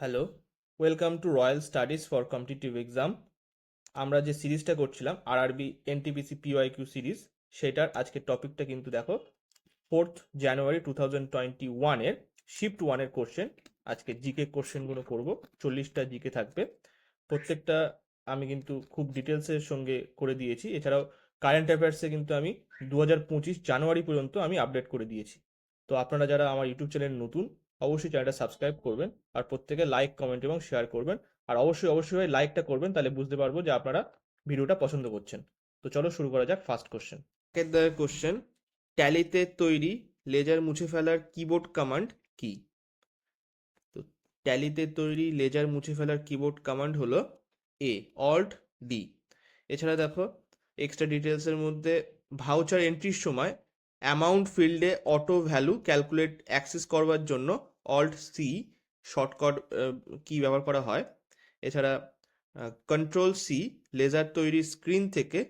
Hello, welcome to royal studies for competitive exam. আমরা যে সিরিজটা করছিলাম আরআরবি এনটিপিসি পিওয়াইকিউ সিরিজ, সেটার আজকের টপিকটা কিন্তু দেখো 4th জানুয়ারি 2021-এর শিফট ওয়ানের কোশ্চেন। আজকে জিকে কোশ্চেনগুলো করব, 40টা জিকে থাকবে প্রত্যেকটা। আমি কিন্তু খুব ডিটেলসের সঙ্গে করে দিয়েছি। এছাড়াও কারেন্ট অ্যাফেয়ার্সে কিন্তু আমি 2025 জানুয়ারি পর্যন্ত আমি আপডেট করে দিয়েছি। তো আপনারা যারা আমার ইউটিউব চ্যানেল নতুন, অবশ্যই চ্যানেলটা সাবস্ক্রাইব করবেন, আর প্রত্যেকে লাইক, কমেন্ট এবং শেয়ার করবেন। আর অবশ্যই লাইকটা করবেন, তাহলে বুঝতে পারবো যে আপনারা ভিডিওটা পছন্দ করছেন। তো চলো শুরু করা যাক ফার্স্ট কোশ্চেন। কোশ্চেন, ট্যালিতে তৈরি লেজার মুছে ফেলার কিবোর্ড কমান্ড কি? তো ট্যালিতে তৈরি লেজার মুছে ফেলার কিবোর্ড কমান্ড হলো এ অল্ট ডি। এছাড়া দেখো এক্সট্রা ডিটেলসের মধ্যে ভাউচার এন্ট্রির সময় অ্যামাউন্ট ফিল্ডে অটো ভ্যালু ক্যালকুলেট অ্যাক্সেস করবার জন্য অল্ট সি শর্টকাট কি ব্যবহার করা হয়। এছাড়া কন্ট্রোল সি লেজার তৈরি স্ক্রিন থেকে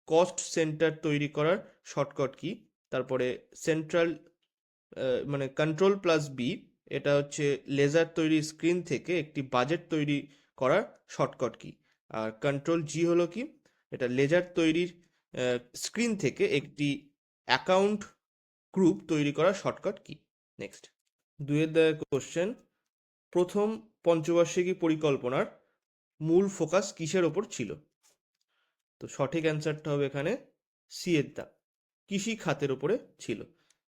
কস্ট সেন্টার তৈরি করার শর্টকাট কি। তারপরে সেন্ট্রাল মানে কন্ট্রোল প্লাস বি, এটা হচ্ছে লেজার তৈরি স্ক্রিন থেকে একটি বাজেট তৈরি করার শর্টকাট কি। আর কন্ট্রোল জি হলো কি, এটা লেজার তৈরির স্ক্রিন থেকে একটি অ্যাকাউন্ট গ্রুপ তৈরি করার শর্টকাট কি। নেক্সট, দুয়ের কোশ্চেন, প্রথম পঞ্চবার্ষিকী পরিকল্পনার মূল ফোকাস কিসের ওপর ছিল? তো সঠিক অ্যান্সারটা হবে এখানে সি এর দাগ, কৃষি খাতের ওপরে ছিল।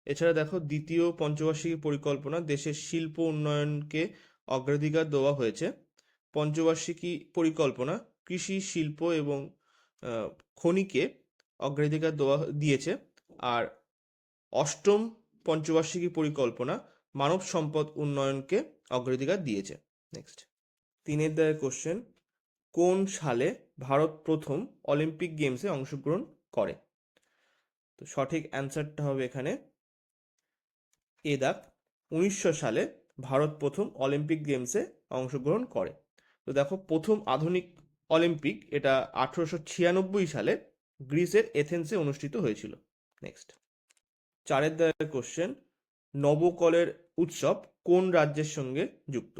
এছাড়া দেখো দ্বিতীয় পঞ্চবার্ষিকী পরিকল্পনা দেশের শিল্প উন্নয়নকে অগ্রাধিকার দেওয়া হয়েছে। পঞ্চবার্ষিকী পরিকল্পনা কৃষি, শিল্প এবং খনিকে অগ্রাধিকার দিয়েছে। আর অষ্টম পঞ্চবার্ষিকী পরিকল্পনা মানব সম্পদ উন্নয়নকে অগ্রাধিকার দিয়েছে। নেক্সট, তিনের কোশ্চেন, কোন সালে ভারত প্রথম অলিম্পিক গেমসে অংশগ্রহণ করে? তো সঠিক অ্যান্সারটা হবে এখানে এ দাগ, 1900 সালে ভারত প্রথম অলিম্পিক গেমসে অংশগ্রহণ করে। তো দেখো প্রথম আধুনিক অলিম্পিক এটা 1896 সালে গ্রিসের এথেন্সে অনুষ্ঠিত হয়েছিল। নেক্সট, চারের কোশ্চেন, নবকলের উৎসব কোন রাজ্যের সঙ্গে যুক্ত?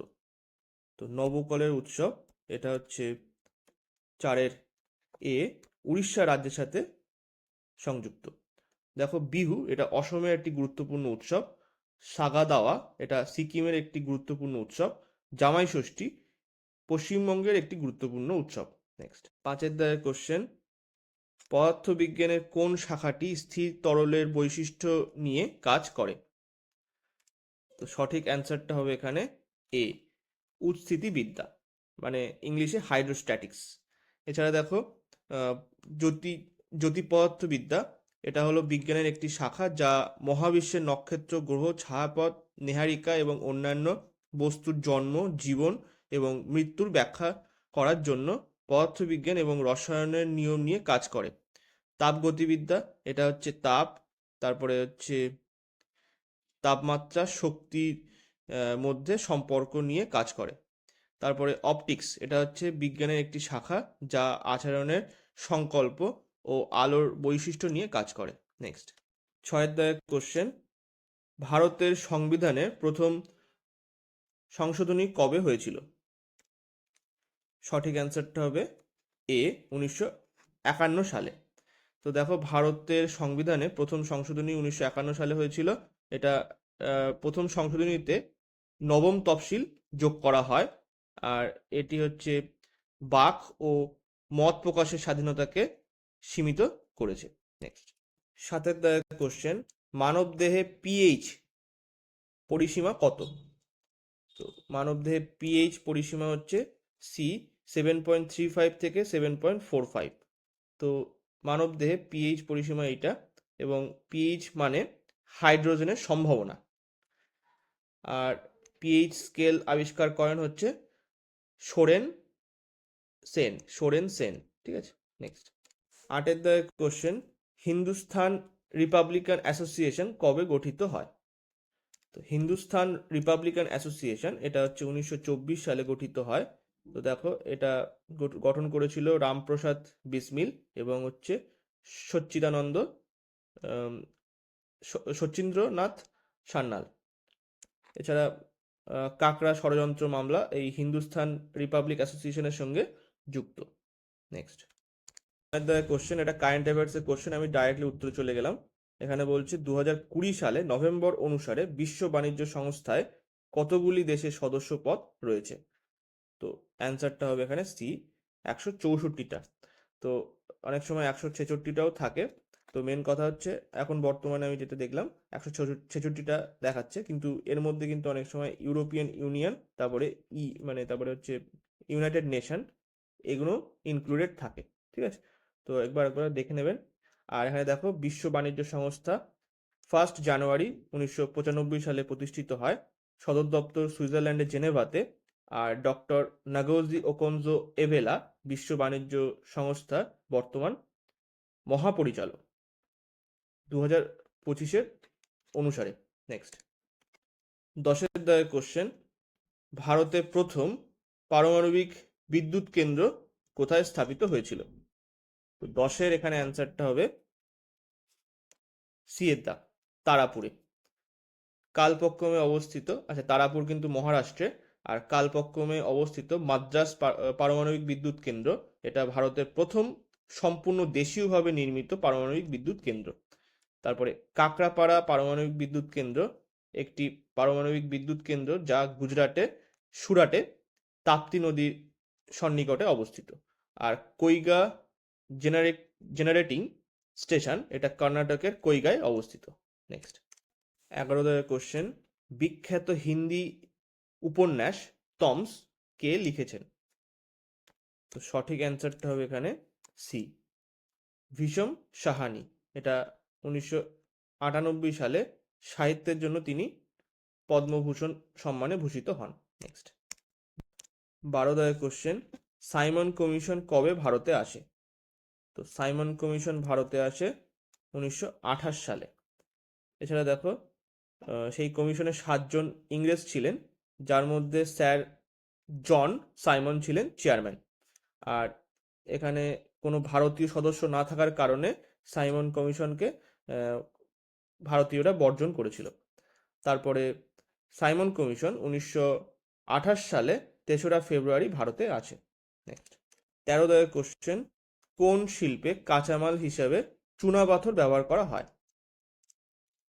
তো নবকলের উৎসব এটা হচ্ছে চারের এ, উড়িষ্যা রাজ্যের সাথে সংযুক্ত। দেখো বিহু এটা অসমের একটি গুরুত্বপূর্ণ উৎসব। সাগা দাওয়া এটা সিকিমের একটি গুরুত্বপূর্ণ উৎসব। জামাই ষষ্ঠী পশ্চিমবঙ্গের একটি গুরুত্বপূর্ণ উৎসব। নেক্সট, পাঁচের কোশ্চেন, পদার্থবিজ্ঞানের কোন শাখাটি স্থির তরলের বৈশিষ্ট্য নিয়ে কাজ করে? তো সঠিক অ্যান্সারটা হবে এখানে এ উৎস্থিতিবিদ্যা, মানে ইংলিশে হাইড্রোস্ট্যাটিক্স। এছাড়া দেখো আহ, জ্যোতি জ্যোতিপদার্থবিদ্যা এটা হলো বিজ্ঞানের একটি শাখা যা মহাবিশ্বের নক্ষত্র, গ্রহ, ছায়াপথ, নীহারিকা এবং অন্যান্য বস্তুর জন্ম, জীবন এবং মৃত্যুর ব্যাখ্যা করার জন্য পদার্থবিজ্ঞান এবং রসায়নের নিয়ম নিয়ে কাজ করে। তাপগতিবিদ্যা এটা হচ্ছে তাপ, তারপরে হচ্ছে তাপমাত্রা, শক্তির মধ্যে সম্পর্ক নিয়ে কাজ করে। তারপরে অপটিক্স এটা হচ্ছে বিজ্ঞানের একটি শাখা যা আচরণের সংকল্প ও আলোর বৈশিষ্ট্য নিয়ে কাজ করে। নেক্সট, ছয়ের কোশ্চেন, ভারতের সংবিধানের প্রথম সংশোধনী কবে হয়েছিল? সঠিক অ্যান্সারটা হবে এ 1951 সালে। তো দেখো ভারতের সংবিধানে প্রথম সংশোধনী 1951 সালে হয়েছিল। এটা প্রথম সংশোধনীতে নবম তফসিল যোগ করা হয়। আর এটি হচ্ছে বাক ও মত প্রকাশের স্বাধীনতাকে সীমিত করেছে। নেক্সট, সাতের কোশ্চেন, মানব দেহে পিএইচ পরিসীমা কত? তো মানব দেহে পিএইচ পরিসীমা হচ্ছে সি 7.35 থেকে 7.45। তো মানব দেহে পিএইচ পরিসীমা এইটা, এবং পিএইচ মানে হাইড্রোজেনের সম্ভাবনা। আর পিএইচ স্কেল আবিষ্কার করেন হচ্ছে সোরেন সেন। ঠিক আছে। নেক্সট, আটের কোশ্চেন, হিন্দুস্তান রিপাবলিকান অ্যাসোসিয়েশন কবে গঠিত হয়? তো হিন্দুস্তান রিপাবলিকান অ্যাসোসিয়েশন এটা হচ্ছে 1924 সালে গঠিত হয়। তো দেখো এটা গঠন করেছিল রামপ্রসাদ বিসমিল এবং হচ্ছে সচ্চিদানন্দ সচিন্দ্রনাথ সান্যাল। এছাড়া কাকড়া ষড়যন্ত্র মামলা এই হিন্দুস্তান রিপাবলিক অ্যাসোসিয়েশনের সঙ্গে যুক্ত। নেক্সট কোশ্চেন, এটা কারেন্ট অ্যাফেয়ার্সের কোশ্চেন, আমি ডাইরেক্টলি উত্তরে চলে গেলাম। এখানে বলছি 2020 সালে নভেম্বর অনুসারে বিশ্ব বাণিজ্য সংস্থায় কতগুলি দেশের সদস্য পদ রয়েছে? তো অ্যান্সারটা হবে এখানে সি, 164টা। তো অনেক সময় 166টাও থাকে। তো মেন কথা হচ্ছে এখন বর্তমানে আমি যেটা দেখলাম 166টা দেখাচ্ছে, কিন্তু এর মধ্যে কিন্তু অনেক সময় ইউরোপিয়ান ইউনিয়ন, তারপরে তারপরে হচ্ছে ইউনাইটেড নেশন, এগুলো ইনক্লুডেড থাকে। ঠিক আছে, তো একবার দেখে নেবেন। আর এখানে দেখো বিশ্ব বাণিজ্য সংস্থা 1 জানুয়ারি 1995 সালে প্রতিষ্ঠিত হয়, সদর দপ্তর সুইজারল্যান্ডের জেনেভাতে। আর ডক্টর নাগোজি ওকোনজো এভেলা বিশ্ব বাণিজ্য সংস্থার বর্তমান মহাপরিচালক 2025 অনুসারে। নেক্সট 10 কোশ্চেন, ভারতে প্রথম পারমাণবিক বিদ্যুৎ কেন্দ্র কোথায় স্থাপিত হয়েছিল? তো 10 এখানে অ্যান্সারটা হবে সি এর দাগ, তারাপুরে। কালপক্কমে অবস্থিত, আচ্ছা তারাপুর কিন্তু মহারাষ্ট্রে, আর কালপক্কমে অবস্থিত মাদ্রাস পারমাণবিক বিদ্যুৎ কেন্দ্র, এটা ভারতের প্রথম সম্পূর্ণ দেশীয়ভাবে নির্মিত পারমাণবিক বিদ্যুৎ কেন্দ্র। তারপরে কাকরাপাড়া পারমাণবিক বিদ্যুৎ কেন্দ্র একটি পারমাণবিক বিদ্যুৎ কেন্দ্র যা গুজরাটে সুরাটে তাপ্তি নদীর সন্নিকটে অবস্থিত। আর কৈগা জেনারেটিং স্টেশন, এটা কর্ণাটকের কৈগায় অবস্থিত। নেক্সট 11 কোশ্চেন, বিখ্যাত হিন্দি উপন্যাস টমস কে লিখেছেন? তো সঠিক অ্যান্সারটা হবে এখানে সি, ভীষম সাহানি। এটা 1998 সালে সাহিত্যের জন্য তিনি পদ্মভূষণ সম্মানে ভূষিত হন। নেক্সট 12 কোশ্চেন, সাইমন কমিশন কবে ভারতে আসে? তো সাইমন কমিশন ভারতে আসে 1928 সালে। এছাড়া দেখো সেই কমিশনে 7 জন ইংরেজ ছিলেন, যার মধ্যে স্যার জন সাইমন ছিলেন চেয়ারম্যান। আর এখানে কোনো ভারতীয় সদস্য না থাকার কারণে সাইমন কমিশনকে ভারতীয়রা বর্জন করেছিল। তারপরে সাইমন কমিশন 1928 সালে 3রা ফেব্রুয়ারি ভারতে আসে। নেক্সট 13 কোশ্চেন, কোন শিল্পে কাঁচামাল হিসাবে চুনাপাথর ব্যবহার করা হয়?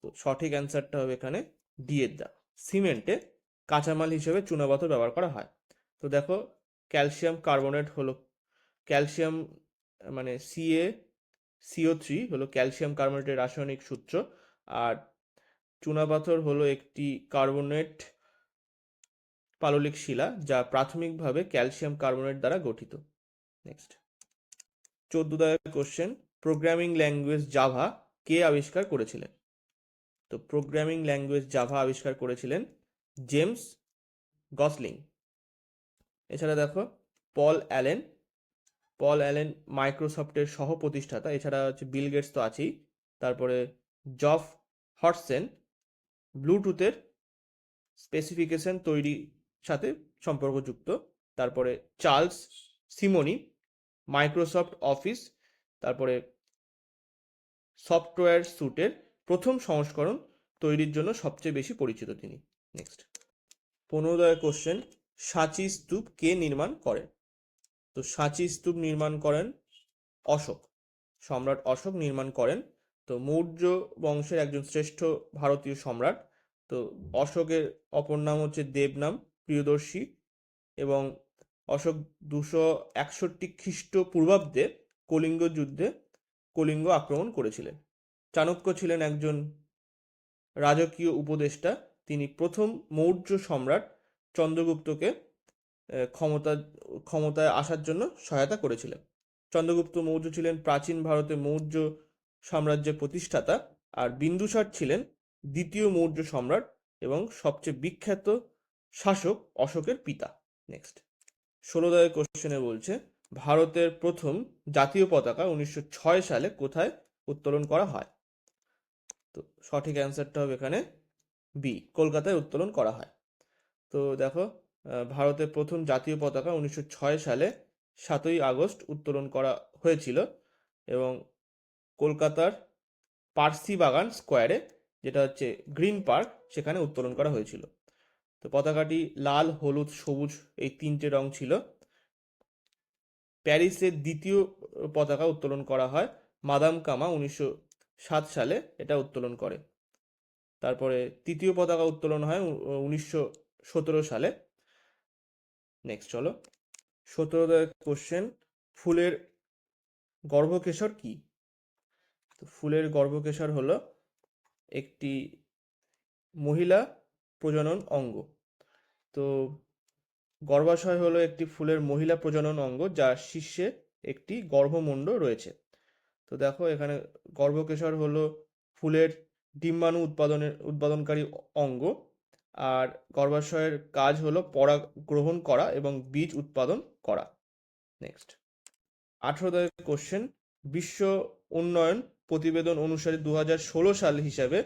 তো সঠিক অ্যান্সারটা হবে এখানে ডি এর দাগ, সিমেন্টে কাঁচামাল হিসেবে চুনাপাথর ব্যবহার করা হয়। তো দেখো ক্যালসিয়াম কার্বনেট হলো ক্যালসিয়াম CaCO3 হলো ক্যালসিয়াম কার্বনেটের রাসায়নিক সূত্র। আর চুনাপাথর হলো একটি কার্বনেট পাললিক শিলা যা প্রাথমিকভাবে ক্যালসিয়াম কার্বনেট দ্বারা গঠিত। Next 14 question, programming language Java কে আবিষ্কার করেছিলেন? তো প্রোগ্রামিং ল্যাঙ্গুয়েজ জাভা আবিষ্কার করেছিলেন জেমস গসলিং। এছাড়া দেখো পল অ্যালেন মাইক্রোসফটের সহ প্রতিষ্ঠাতা, এছাড়া হচ্ছে বিল গেটস তো আছেই। তারপরে জফ হটসেন ব্লুটুথের স্পেসিফিকেশন তৈরির সাথে সম্পর্কযুক্ত। তারপরে চার্লস সিমনি মাইক্রোসফট অফিস, তারপরে সফটওয়্যার স্যুটের প্রথম সংস্করণ তৈরির জন্য সবচেয়ে বেশি পরিচিত তিনি। নেক্সট 15 কোশ্চেন, সাঁচি স্তূপ কে নির্মাণ করেন? তো সাঁচি স্তূপ নির্মাণ করেন অশোক, সম্রাট অশোক নির্মাণ করেন। তো মৌর্য বংশের একজন শ্রেষ্ঠ ভারতীয় সম্রাট। তো অশোকের অপর নাম হচ্ছে দেবনাম প্রিয়দর্শী, এবং অশোক 261 খ্রিস্টপূর্বাব্দে কলিঙ্গ যুদ্ধে কলিঙ্গ আক্রমণ করেছিলেন। চাণক্য ছিলেন একজন রাজকীয় উপদেষ্টা, তিনি প্রথম মৌর্য সম্রাট চন্দ্রগুপ্তকে ক্ষমতায় আসার জন্য সহায়তা করেছিলেন। চন্দ্রগুপ্ত মৌর্য ছিলেন প্রাচীন ভারতে মৌর্য সাম্রাজ্যের প্রতিষ্ঠাতা, আর বিন্দুসার ছিলেন দ্বিতীয় মৌর্য সম্রাট এবং সবচেয়ে বিখ্যাত শাসক অশোকের পিতা। নেক্সট 16 কোশ্চেনে বলছে, ভারতের প্রথম জাতীয় পতাকা 1906 সালে কোথায় উত্তোলন করা হয়? তো সঠিক অ্যান্সারটা হবে এখানে বি, কলকাতায় উত্তোলন করা হয়। তো দেখো ভারতের প্রথম জাতীয় পতাকা 1906 সালে 7ই আগস্ট উত্তোলন করা হয়েছিল, এবং কলকাতার পার্সি বাগান স্কোয়ারে, যেটা হচ্ছে গ্রিন পার্ক, সেখানে উত্তোলন করা হয়েছিল। তো পতাকাটি লাল, হলুদ, সবুজ এই তিনটে রং ছিল। প্যারিসের দ্বিতীয় পতাকা উত্তোলন করা হয় মাদাম কামা 1907 সালে এটা উত্তোলন করে। তারপরে তৃতীয় পতাকা উত্তোলন হয় 1917 সালে। নেক্সট চলো, 17 কোশ্চেন, ফুলের গর্ভকেশর কি? তো ফুলের গর্ভকেশর হলো একটি মহিলা প্রজনন অঙ্গ। তো গর্ভাশয় হলো একটি ফুলের মহিলা প্রজনন অঙ্গ যার শীর্ষে একটি গর্ভমুণ্ড রয়েছে। তো দেখো এখানে গর্ভকেশর হলো ফুলের ডিম্বাণু উৎপাদনকারী অঙ্গ, আর গর্ভাশয়ের কাজ হলো পরাগ গ্রহণ করা এবং বীজ উৎপাদন করা। নেক্সট 18 কোশ্চেন, বিশ্ব উন্নয়ন প্রতিবেদন অনুসারে 2016 সাল হিসাবে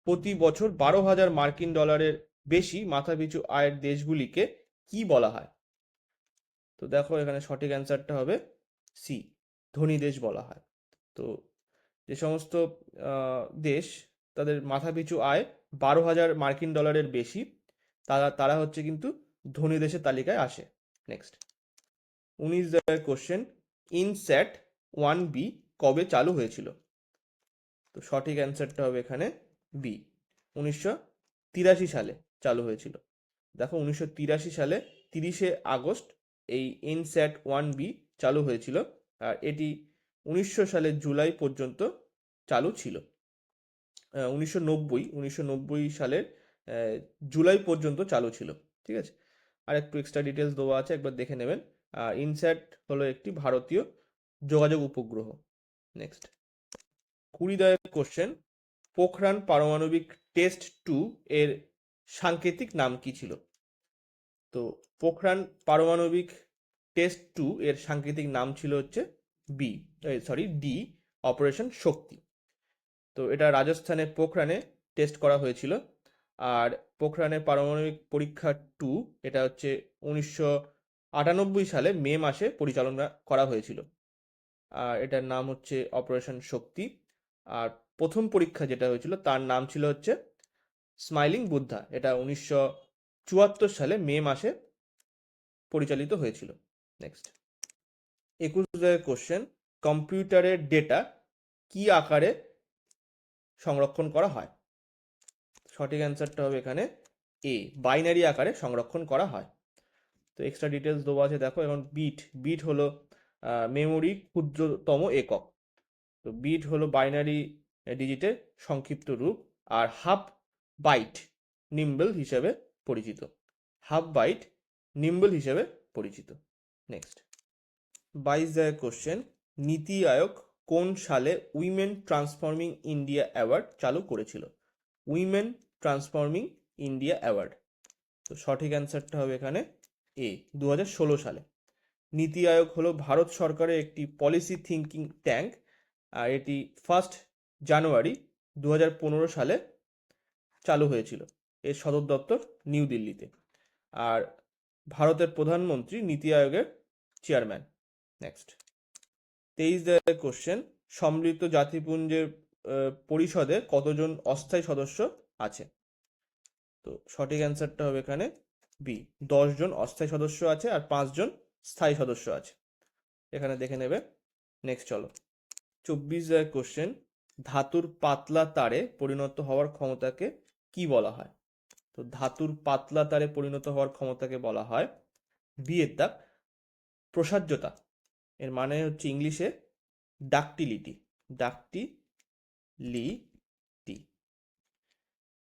প্রতি বছর 12,000 মার্কিন ডলারের বেশি মাথাপিছু আয়ের দেশগুলিকে কি বলা হয়? তো দেখো এখানে সঠিক অ্যান্সারটা হবে সি, ধনী দেশ বলা হয়। তো যে সমস্ত দেশ তাদের মাথাপিছু আয় 12,000 মার্কিন ডলারের বেশি, তারা হচ্ছে কিন্তু ধনী দেশের তালিকায় আসে। নেক্সট 19 কোশ্চেন, ইনস্যাট 1B কবে চালু হয়েছিল? তো সঠিক অ্যান্সারটা হবে এখানে বি, 1983 সালে চালু হয়েছিল। দেখো 1983 সালে 30শে আগস্ট এই ইনস্যাট 1B চালু হয়েছিল, আর এটি 1900 সালের জুলাই পর্যন্ত চালু ছিল। 1990 সালের জুলাই পর্যন্ত চালু ছিল। ঠিক আছে, আর একটু এক্সট্রা ডিটেলস দেওয়া আছে, একবার দেখে নেবেন। ইনস্যাট হলো একটি ভারতীয় যোগাযোগ উপগ্রহ। নেক্সট 20 কোশ্চেন, পোখরান পারমাণবিক টেস্ট 2 এর সাংকেতিক নাম কি ছিল? তো পোখরান পারমাণবিক টেস্ট 2 এর সাংকেতিক নাম ছিল হচ্ছে ডি, অপারেশন শক্তি। তো এটা রাজস্থানের পোখরানে টেস্ট করা হয়েছিল। আর পোখরানের পারমাণবিক পরীক্ষা 2 এটা হচ্ছে 1998 সালে মে মাসে পরিচালনা করা হয়েছিল, আর এটার নাম হচ্ছে অপারেশন শক্তি। আর প্রথম পরীক্ষা যেটা হয়েছিল তার নাম ছিল হচ্ছে স্মাইলিং বুদ্ধা, এটা 1974 সালে মে মাসে পরিচালিত হয়েছিল। নেক্সট 21 কোশ্চেন, কম্পিউটারের ডেটা কি আকারে সংরক্ষণ করা হয়? সঠিক অ্যান্সারটা হবে এখানে এ, বাইনারি আকারে সংরক্ষণ করা হয়। তো এক্সট্রা ডিটেলস দেওয়া আছে, দেখো এখন বিট হলো মেমোরি ক্ষুদ্রতম একক। তো বিট হলো বাইনারি ডিজিটের সংক্ষিপ্ত রূপ, আর হাফ বাইট নিম্বল হিসেবে পরিচিত। হাফ বাইট নিম্বল হিসেবে পরিচিত। নেক্সট 22 কোশ্চেন, নীতি আয়োগ কোন সালে উইমেন ট্রান্সফর্মিং ইন্ডিয়া অ্যাওয়ার্ড চালু করেছিল? Women transforming India award. তো সঠিক অ্যান্সারটা হবে এখানে এ, 2016 সালে। নীতি আয়োগ হলো ভারত সরকারের একটি পলিসি থিঙ্কিং ট্যাঙ্ক, আর এটি 1 জানুয়ারি 2015 সালে চালু হয়েছিল। এর সদর দপ্তর নিউ দিল্লিতে, আর ভারতের প্রধানমন্ত্রী নীতি আয়োগের চেয়ারম্যান। নেক্সট 23 কোশ্চেন, সম্মিলিত জাতিপুঞ্জের পরিষদে কতজন অস্থায়ী সদস্য আছে? তো সঠিক অ্যান্সারটা হবে এখানে বি, 10 জন অস্থায়ী সদস্য আছে আর 5 জন স্থায়ী সদস্য আছে, এখানে দেখে নেবে। নেক্সট চলো 24 কোশ্চেন, ধাতুর পাতলা তারে পরিণত হওয়ার ক্ষমতাকে কি বলা হয়? তো ধাতুর পাতলা তারে পরিণত হওয়ার ক্ষমতাকে বলা হয় বি এর দাগ, প্রসার্যতা। এর মানে হচ্ছে ইংলিশে ডাকটিলিটি, ডাকটিলিটি।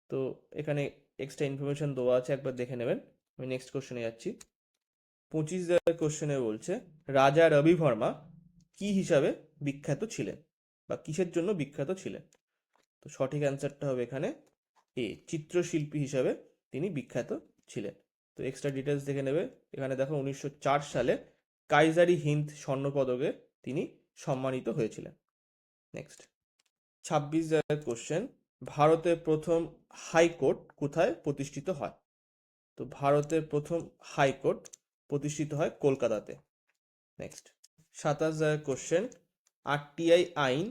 তো এখানে এক্সট্রা ইনফরমেশন দেওয়া আছে, একবার দেখে নেবেন। আমি নেক্সট কোশ্চেনে যাচ্ছি। 25 কোশ্চেনে বলছে, রাজা রবি বর্মা কি হিসাবে বিখ্যাত ছিলেন বা কিসের জন্য বিখ্যাত ছিলেন? তো সঠিক অ্যান্সারটা হবে এখানে এ, চিত্রশিল্পী হিসাবে তিনি বিখ্যাত ছিলেন। তো এক্সট্রা ডিটেলস দেখে নেবে। এখানে দেখো 1904 সালে কাইজারি হিন্দ স্বর্ণপদকে তিনি সম্মানিত হয়েছিলেন। নেক্সট 26 কোশ্চেন, ভারতের প্রথম হাইকোর্ট কোথায় প্রতিষ্ঠিত হয়? তো ভারতের প্রথম হাইকোর্ট প্রতিষ্ঠিত হয় কলকাতাতে। নেক্সট 27 কোশ্চেন, আরটিআই আইন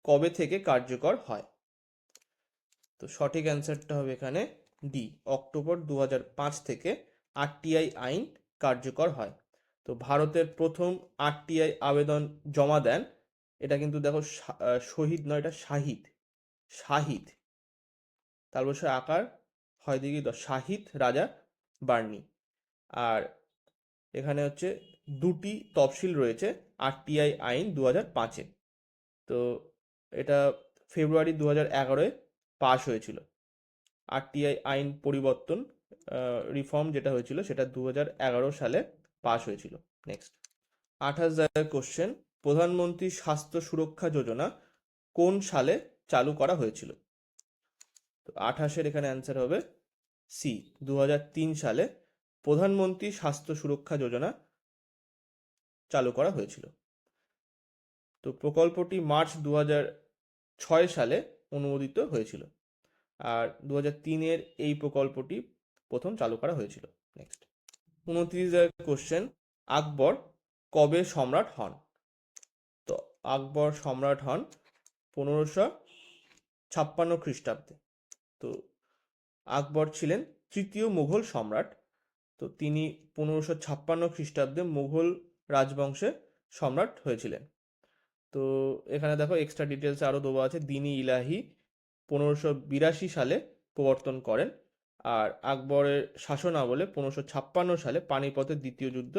কবে থেকে কার্যকর হয়? তো সঠিক অ্যান্সারটা হবে এখানে ডি অক্টোবর 2005 থেকে আরটিআই আইন কার্যকর হয়। তো ভারতের প্রথম আরটিআই আবেদন জমা দেন, এটা কিন্তু দেখো শহীদ নয়, এটা শাহিদ, শাহিদ তালবস্য আকার হয় দিকে শাহিদ রাজা বার্নি। আর এখানে হচ্ছে দুটি তফসিল রয়েছে আরটিআই আইন 2005-এ। তো এটা ফেব্রুয়ারি 2011-এ পাশ হয়েছিল। আরটিআই আইন পরিবর্তন রিফর্ম যেটা হয়েছিল সেটা 2011 সালে পাশ হয়েছিল। নেক্সট 28,000 কোশ্চেন, প্রধানমন্ত্রী স্বাস্থ্য সুরক্ষা যোজনা কোন সালে চালু করা হয়েছিল? তো 28-এর এখানে অ্যান্সার হবে সি, 2003 সালে প্রধানমন্ত্রী স্বাস্থ্য সুরক্ষা যোজনা চালু করা হয়েছিল। তো প্রকল্পটি মার্চ 2006 সালে অনুমোদিত হয়েছিল, আর 2003-এর এই প্রকল্পটি প্রথম চালু করা হয়েছিল। নেক্সট 29,000 কোশ্চেন, আকবর কবে সম্রাট হন? তো আকবর সম্রাট হন 1556 খ্রিস্টাব্দে। তো আকবর ছিলেন তৃতীয় মুঘল সম্রাট। তো তিনি 1556 খ্রিস্টাব্দে মুঘল রাজবংশে সম্রাট হয়েছিলেন। তো এখানে দেখো এক্সট্রা ডিটেলস আরও দেওয়া আছে। দিনী ইলাহি 1582 সালে প্রবর্তন করেন, আর আকবরের শাসন আমলে 1556 সালে পানিপথের দ্বিতীয় যুদ্ধ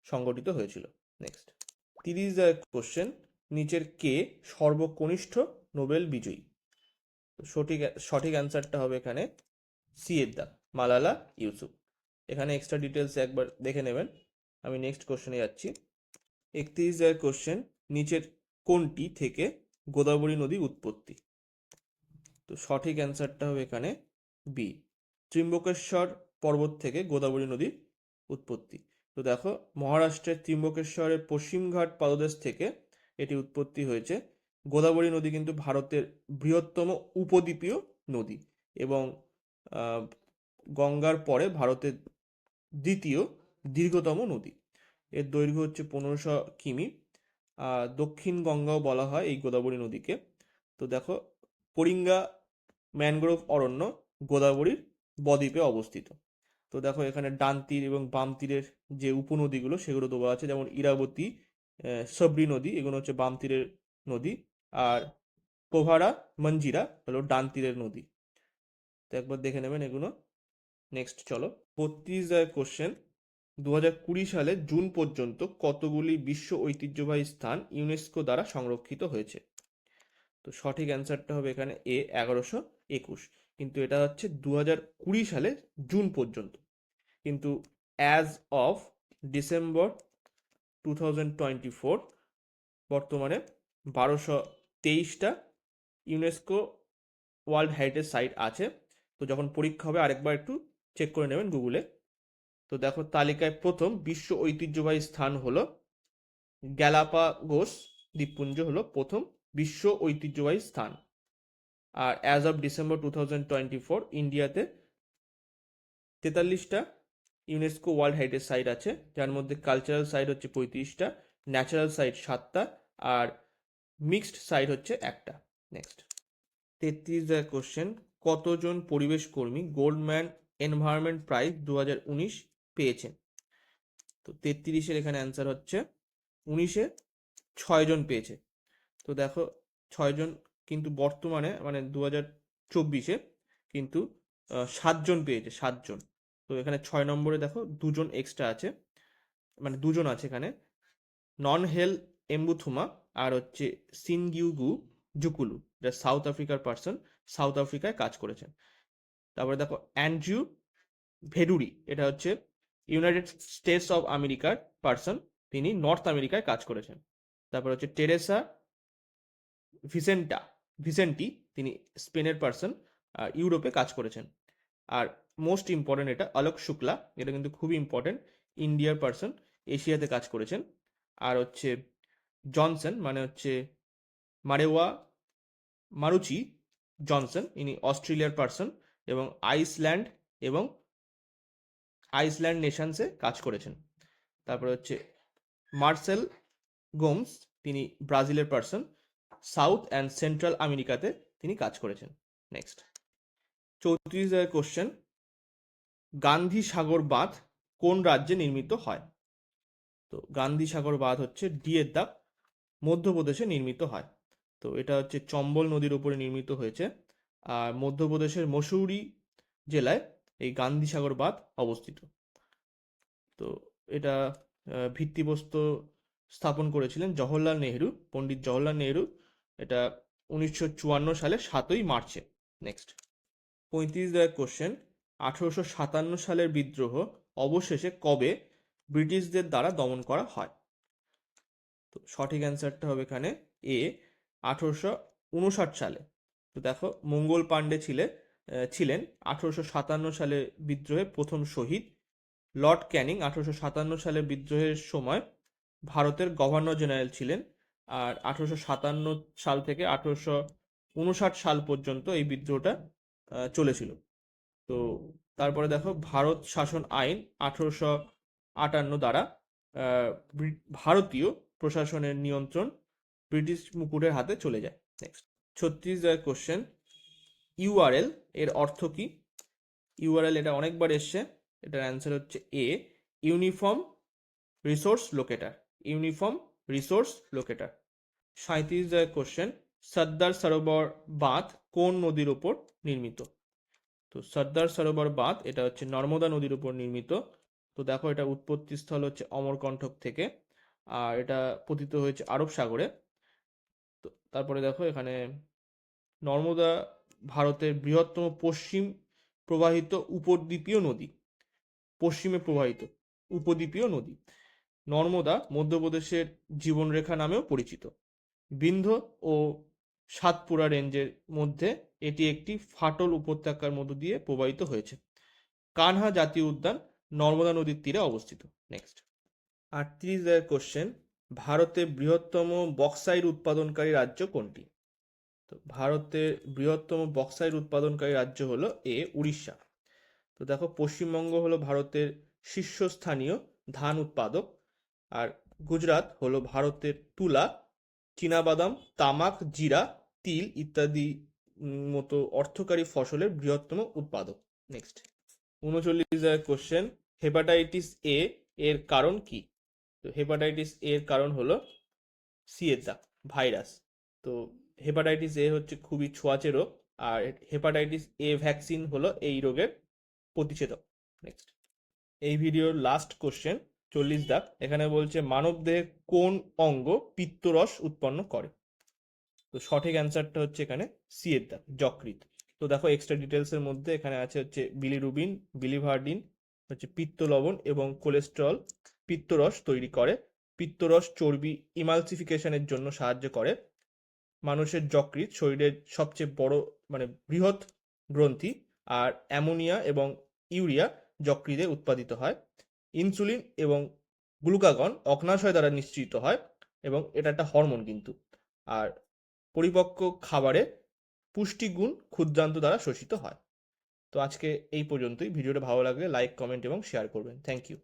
সংগঠিত হয়েছিল। নেক্সট 30,000 কোশ্চেন, নিচের কে সর্বকনিষ্ঠ নোবেল বিজয়ী? সঠিক অ্যান্সারটা হবে এখানে সি এর দা, মালালা ইউসুফ। এখানে এক্সট্রা ডিটেলস একবার দেখে নেবেন। আমি নেক্সট কোশ্চেনে যাচ্ছি। 31,000 কোশ্চেন, নিচের কোনটি থেকে গোদাবরী নদী উৎপত্তি? তো সঠিক অ্যান্সারটা হবে এখানে বি, ত্রিম্বকেশ্বর পর্বত থেকে গোদাবরী নদীর উৎপত্তি। তো দেখো মহারাষ্ট্রের ত্রিম্বকেশ্বরের পশ্চিমঘাট পাদদেশ থেকে এটি উৎপত্তি হয়েছে। গোদাবরী নদী কিন্তু ভারতের বৃহত্তম উপদ্বীপীয় নদী এবং গঙ্গার পরে ভারতের দ্বিতীয় দীর্ঘতম নদী। এর দৈর্ঘ্য হচ্ছে 1500 কিমি। দক্ষিণ গঙ্গাও বলা হয় এই গোদাবরী নদীকে। তো দেখো পরিঙ্গা ম্যানগ্রোভ অরণ্য গোদাবরীর বদ্বীপে অবস্থিত। তো দেখো এখানে ডান তীর এবং বাম তীরের যে উপনদীগুলো সেগুলো দেওয়া আছে, যেমন ইরাবতী, সবরি নদী, এগুলো হচ্ছে বাম তীরের নদী, আর পোভারা মঞ্জিরা হলো ডান তীরের নদী। তো একবার দেখে নেবেন এগুলো। নেক্সট চলো 32 কোশ্চেন, 2020 সালে জুন পর্যন্ত কতগুলি বিশ্ব ঐতিহ্যবাহী স্থান ইউনেস্কো দ্বারা সংরক্ষিত হয়েছে? তো সঠিক অ্যান্সারটা হবে এখানে এ, 1121। কিন্তু এটা হচ্ছে 2020 সালে জুন পর্যন্ত, কিন্তু অ্যাজ অফ ডিসেম্বর 2024 বর্তমানে 1223টা ইউনেস্কো ওয়ার্ল্ড হেরিটেজ সাইট আছে। তো যখন পরীক্ষা হবে আরেকবার একটু চেক করে নেবেন গুগলে। তো দেখো তালিকায় প্রথম বিশ্ব ঐতিহ্যবাহী স্থান হলো গ্যালাপাগোস দ্বীপপুঞ্জ, হলো প্রথম বিশ্ব ঐতিহ্যবাহী স্থান। আর অ্যাজ অফ ডিসেম্বর 2024 ইন্ডিয়াতে 43টা ইউনেস্কো ওয়ার্ল্ড হেরিটেজ সাইট আছে, যার মধ্যে কালচারাল সাইট হচ্ছে 35টা, ন্যাচারাল সাইট 7টা, আর মিক্সড সাইট হচ্ছে 1টা। নেক্সট 33 কোশ্চেন, কতজন পরিবেশ কর্মী গোল্ডম্যান এনভায়রনমেন্ট প্রাইজ 2019 পেয়েছেন? তো 33-এর এখানে অ্যান্সার হচ্ছে 19-এ 6 জন পেয়েছে। তো দেখো 6 জন, কিন্তু বর্তমানে মানে 2024-এ কিন্তু 7 জন পেয়েছে, 7 জন। তো এখানে 6 নম্বরে দেখো 2 জন এক্সট্রা আছে, মানে 2 জন আছে এখানে, নন হেল এম্বুথুমা আর হচ্ছে সিনগিউগু জুকুলু, যা সাউথ আফ্রিকার পার্সন, সাউথ আফ্রিকায় কাজ করেছেন। তারপরে দেখো অ্যান্ড্রিউ ভেডুরি, এটা হচ্ছে ইউনাইটেড স্টেটস অফ আমেরিকার পার্সন, তিনি নর্থ আমেরিকায় কাজ করেছেন। তারপর হচ্ছে টেরেসা ভিসেন্টি, তিনি স্পেনের পার্সন, ইউরোপে কাজ করেছেন। আর মোস্ট ইম্পর্টেন্ট এটা আলোক শুক্লা, এটা কিন্তু খুবই ইম্পর্টেন্ট, ইন্ডিয়ার পার্সন, এশিয়াতে কাজ করেছেন। আর হচ্ছে জনসন, মানে হচ্ছে মারেওয়া মারুচি জনসন, ইনি অস্ট্রেলিয়ার পার্সন এবং আইসল্যান্ড নেশনসে কাজ করেছেন। তারপরে হচ্ছে মার্সেল গোমস, তিনি ব্রাজিলের পার্সন, সাউথ অ্যান্ড সেন্ট্রাল আমেরিকাতে তিনি কাজ করেছেন। নেক্সট 34 কোশ্চেন, গান্ধী সাগর বাঁধ কোন রাজ্যে নির্মিত হয়? তো গান্ধী সাগর বাঁধ হচ্ছে ডিয়ের দাগ, মধ্যপ্রদেশে নির্মিত হয়। তো এটা হচ্ছে চম্বল নদীর উপরে নির্মিত হয়েছে। আর মধ্যপ্রদেশের মসৌরি জেলায় এই গান্ধী সাগর বাঁধ অবস্থিত। তো এটা ভিত্তিপ্রস্তর স্থাপন করেছিলেন জওহরলাল নেহেরু, পণ্ডিত জওহরলাল নেহেরু। এটা 1954 সালে 7ই মার্চে। নেক্সট 35 কোশ্চেন, 1857 সালের বিদ্রোহ অবশেষে কবে ব্রিটিশদের দ্বারা দমন করা হয়? তো সঠিক অ্যান্সারটা হবে এখানে এ, 1859 সালে। তো দেখো, মঙ্গল পাণ্ডে ছিলেন 1857 সালে বিদ্রোহে প্রথম শহীদ। লর্ড ক্যানিং 1857 সালে বিদ্রোহের সময় ভারতের গভর্নর জেনারেল ছিলেন। আর 1857 সাল থেকে 1859 সাল পর্যন্ত এই বিদ্রোহটা চলেছিল। তো তারপরে দেখো, ভারত শাসন আইন 1858 দ্বারা ভারতীয় প্রশাসনের নিয়ন্ত্রণ ব্রিটিশ মুকুটের হাতে চলে যায়। নেক্সট 36 কোশ্চেন, ইউআরএল এর অর্থ কি? ইউআরএল এটা অনেকবার এসছে। এটার অ্যান্সার হচ্ছে A, uniform resource locator. Uniform resource locator. 37 question, Sardar Sarovar বাঁধ কোন নদীর উপর নির্মিত? তো সর্দার সরোবর বাঁধ এটা হচ্ছে নর্মদা নদীর উপর নির্মিত। তো দেখো, এটা উৎপত্তি স্থল হচ্ছে অমরকণ্টক থেকে, আর এটা পতিত হয়েছে আরব সাগরে। তো তারপরে দেখো, এখানে নর্মদা ভারতের বৃহত্তম পশ্চিম প্রবাহিত উপদ্বীপীয় নদী। পশ্চিমে প্রবাহিত উপদ্বীপীয় নদী। নর্মদা মধ্যপ্রদেশের জীবনরেখা নামেও পরিচিত। বিন্ধ্য ও সাতপুরা রেঞ্জের মধ্যে এটি একটি ফাটল উপত্যকার মধ্য দিয়ে প্রবাহিত হয়েছে। কানহা জাতীয় উদ্যান নর্মদা নদীর তীরে অবস্থিত। নেক্সট 38 কোশ্চেন, ভারতের বৃহত্তম বক্সাইট উৎপাদনকারী রাজ্য কোনটি? তো ভারতের বৃহত্তম বক্সাইট উৎপাদনকারী রাজ্য হলো এ, উড়িষ্যা। তো দেখো, পশ্চিমবঙ্গ হলো ভারতের শীর্ষস্থানীয় ধান উৎপাদক। আর গুজরাট হলো ভারতের তুলা, চীনাবাদাম, তামাক, জিরা, তিল ইত্যাদি মতো অর্থকারী ফসলের বৃহত্তম উৎপাদক। নেক্সট 39 কোশ্চেন, হেপাটাইটিস এ এর কারণ কি? তো হেপাটাইটিস এর কারণ হলো সিয়েতা ভাইরাস। তো হেপাটাইটিস এ হচ্ছে খুবই ছোঁয়াচে রোগ, আর হেপাটাইটিস এ ভ্যাকসিন হলো এই রোগের প্রতিষেধক। নেক্সট এই ভিডিওর লাস্ট কোশ্চেন 40 এখানে বলছে মানব দেহে কোন অঙ্গ পিত্তরস উৎপন্ন করে? তো সঠিক অ্যান্সারটা হচ্ছে এখানে সি এর দাগ, যকৃৎ। তো দেখো, এক্সট্রা ডিটেলস এর মধ্যে এখানে আছে হচ্ছে বিলিরুবিন, বিলিভার্ডিন হচ্ছে পিত্ত লবণ এবং কোলেস্টেরল পিত্তরস তৈরি করে। পিত্তরস চর্বি ইমালসিফিকেশনের জন্য সাহায্য করে। মানুষের যকৃৎ শরীরের সবচেয়ে বড় বৃহৎ গ্রন্থি। আর অ্যামোনিয়া এবং ইউরিয়া যকৃতে উৎপাদিত হয়। ইনসুলিন এবং গ্লুকাগন অগ্নাশয় দ্বারা নিঃসৃত হয়, এবং এটা একটা হরমোন কিন্তু। আর পরিপক্ক খাবারে পুষ্টিগুণ ক্ষুদ্রান্ত দ্বারা শোষিত হয়। তো আজকে এই পর্যন্তই। ভিডিওটা ভালো লাগলে লাইক, কমেন্ট এবং শেয়ার করবেন। Thank you.